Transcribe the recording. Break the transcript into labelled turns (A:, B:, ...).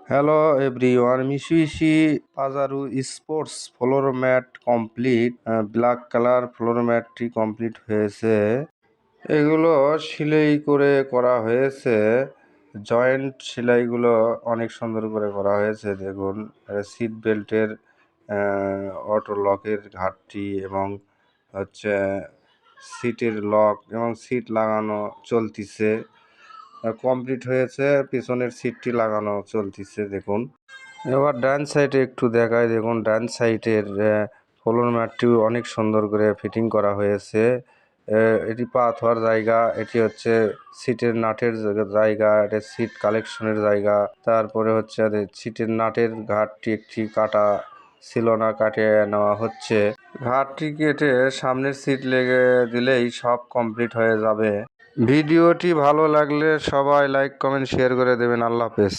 A: Hello everyone, Mitsubishi Pajero sports floor mat complete black colour floor ম্যাটটি complete হয়েছে। এগুলো সেলাই করে করা হয়েছে, জয়েন্ট সেলাইগুলো অনেক সুন্দর করে করা হয়েছে। দেখুন সিট বেল্টের অটো লকের ঘাটটি এবং হচ্ছে সিটের লক এবং সিট লাগানো চলতিছে, কমপ্লিট হয়েছে। পিছনের সিটটি লাগানো চলতিছে দেখুন। এবার ডান সাইডে একটু দেখায়, দেখুন ডান সাইডের ফ্লোর ম্যাটটিও অনেক সুন্দর করে ফিটিং করা হয়েছে। এটি পা ধোয়ার জায়গা, এটি হচ্ছে সিটের নাটের জায়গা, এটা সিট কালেকশনের জায়গা। তারপরে হচ্ছে সিটের নাটের ঘাটটি একটি কাটা ছিল না, কাটিয়ে নেওয়া হচ্ছে। ঘাটটি কেটে সামনের সিট লেগে দিলেই সব কমপ্লিট হয়ে যাবে। ভিডিওটি ভালো লাগলে সবাই লাইক কমেন্ট শেয়ার করে দেবেন। আল্লাহ হাফেজ।